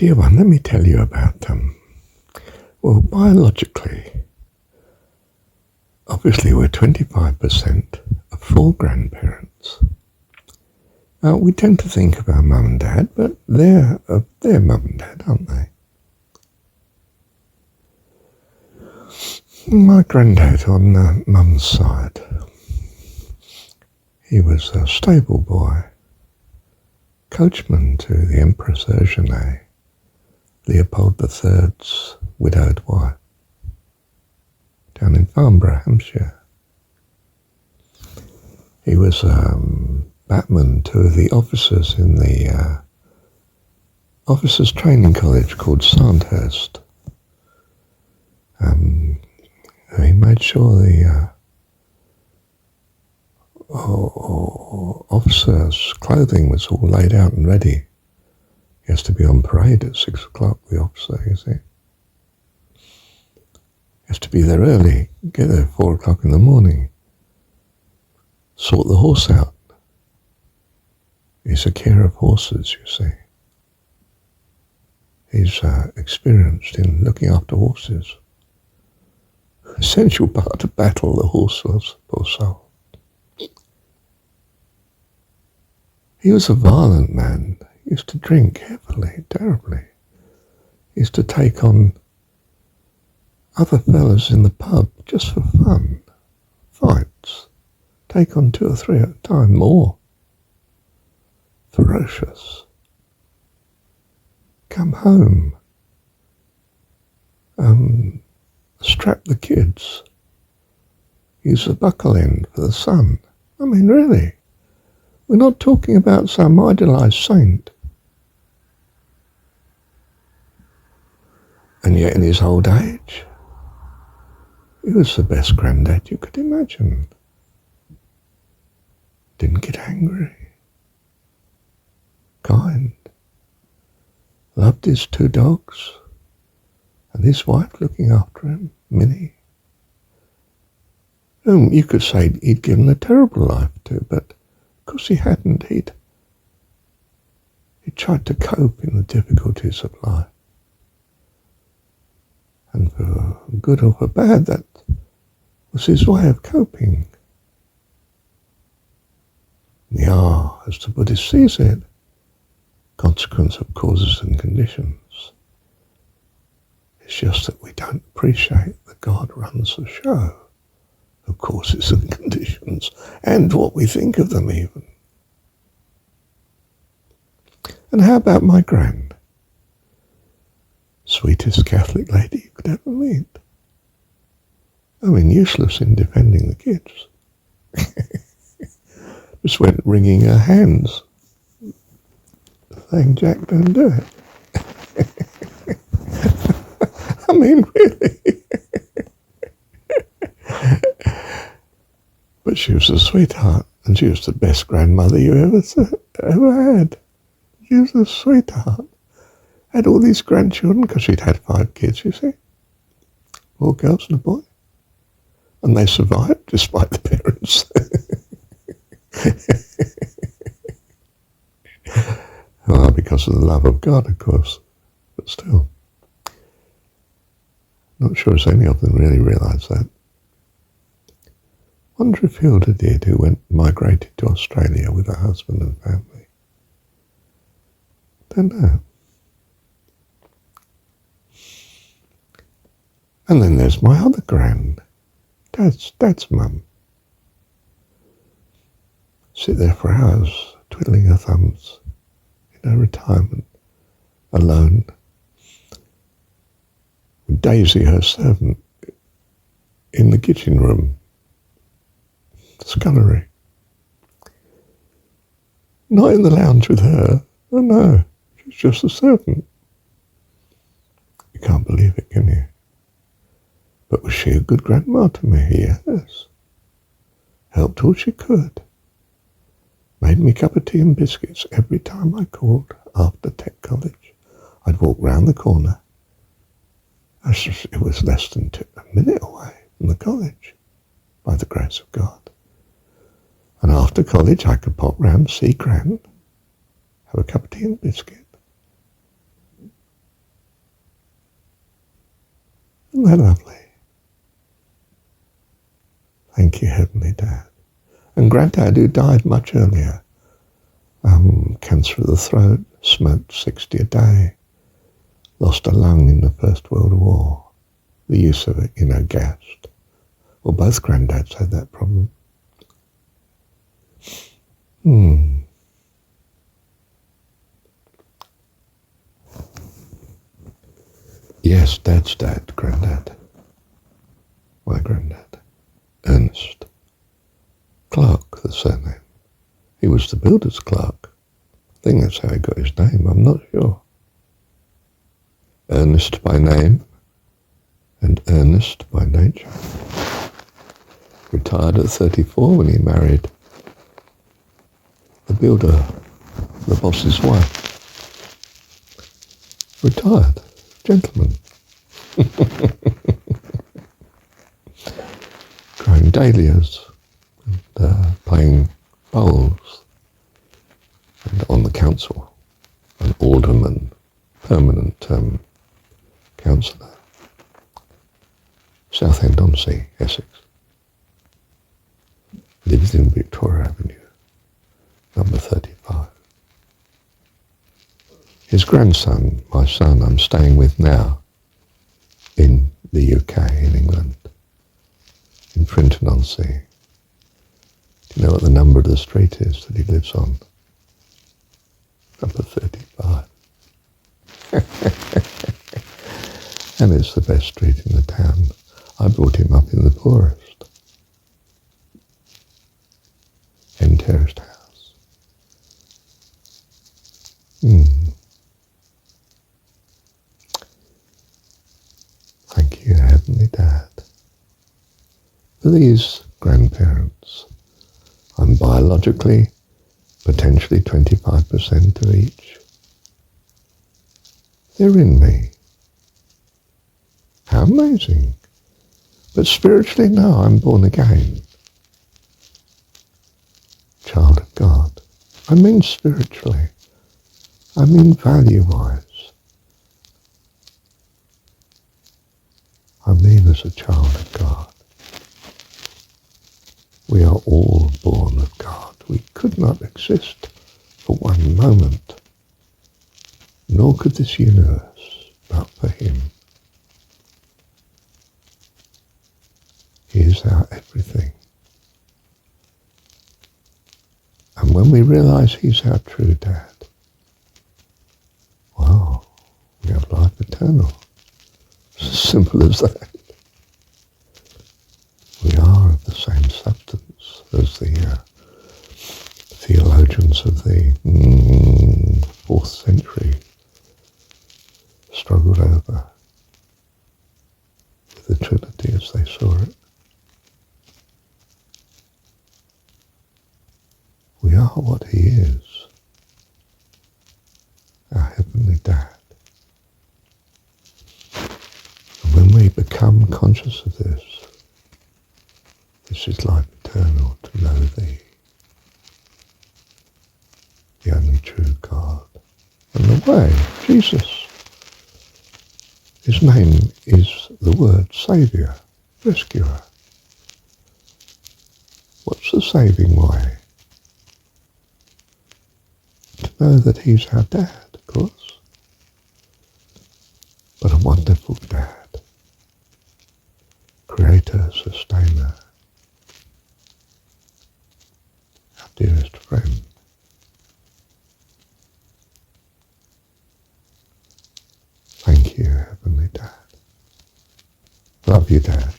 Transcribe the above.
Dear one, let me tell you about them. Well, biologically, obviously we're 25% of full grandparents. We tend to think of our mum and dad, but they're mum and dad, aren't they? My granddad on mum's side, he was a stable boy, coachman to the Empress Eugenie, Leopold III's widowed wife, down in Farnborough, Hampshire. He was batman to the officers in the officers training college called Sandhurst. He made sure the officers' clothing was all laid out and ready. He has to be on parade at 6 o'clock, the officer, you see. He has to be there early, get there at 4 o'clock in the morning, sort the horse out. He's a carer of horses, you see. He's experienced in looking after horses. Essential part of battle, the horse was, poor soul. He was a violent man. He used to drink heavily, terribly. He used to take on other fellas in the pub just for fun. Fights. Take on 2 or 3 at a time, more. Ferocious. Come home. Strap the kids. Use the buckle end for the son. I mean, really. We're not talking about some idolised saint. And yet in his old age, he was the best granddad you could imagine. Didn't get angry. Kind. Loved his 2 dogs. And his wife looking after him, Minnie. Whom you could say he'd given a terrible life to, but because he hadn't, he tried to cope in the difficulties of life. And for good or for bad, that was his way of coping. As the Buddhist sees it, consequence of causes and conditions. It's just that we don't appreciate that God runs the show of causes and conditions, and what we think of them even. And how about my grand? Sweetest Catholic lady you could ever meet. I mean, useless in defending the kids. Just went wringing her hands, saying, Jack, don't do it. I mean, really. But she was a sweetheart, and she was the best grandmother you ever had. She was a sweetheart. Had all these grandchildren, because she'd had 5 kids, you see. 4 girls and a boy. And they survived, despite the parents. Well, because of the love of God, of course. But still. Not sure if any of them really realised that. Wonder if Hilda did, who migrated to Australia with her husband and family. Don't know. And then there's my other grand, Dad's mum. Sit there for hours, twiddling her thumbs in her retirement, alone. With Daisy, her servant, in the kitchen room, scullery. Not in the lounge with her. Oh no, she's just a servant. You can't believe it, can you? But was she a good grandma to me? Yes. Helped all she could. Made me a cup of tea and biscuits every time I called after tech college. I'd walk round the corner. It was less than a minute away from the college, by the grace of God. And after college I could pop round, see Gran, have a cup of tea and biscuit. Isn't that lovely? Thank you, Heavenly Dad. And Granddad, who died much earlier, cancer of the throat, smoked 60 a day, lost a lung in the First World War, the use of it, gassed. Well, both granddads had that problem. Yes, Dad's dad, Granddad. My granddad. Ernest. Clark, the surname. He was the builder's clerk. I think that's how he got his name, I'm not sure. Ernest by name and earnest by nature. Retired at 34 when he married the builder, the boss's wife. Retired, gentleman. Growing dahlias and playing bowls. And on the council, an alderman, permanent councillor. Southend-on-Sea, Essex. Lives in Victoria Avenue, number 35. His grandson, my son, I'm staying with now in the UK, in England, in Frinton-on-Sea. Do you know what the number of the street is that he lives on? Number 35. And it's the best street in the town. I brought him up in the poorest. End terraced house. Thank you, Heavenly Dad. For these grandparents, I'm biologically potentially 25% of each. They're in me. How amazing. But spiritually, no, I'm born again. Child of God. I mean spiritually. I mean value-wise. I mean as a child of God. We are all born of God. We could not exist for one moment, nor could this universe but for him. He is our everything. And when we realize he's our true dad, wow, we have life eternal. It's as simple as that. We are of the same substance as the theologians of the 4th century struggled over with the Trinity as they saw it. We are what he is, our Heavenly Dad. And when we become conscious of this is life eternal, to know thee, the only true God. And the way, Jesus. His name is the word Saviour, Rescuer. What's the saving way? To know that he's our dad, of course. But a wonderful dad. Creator, sustainer. Our dearest friend. Thank you, Heavenly Dad. Love you, Dad.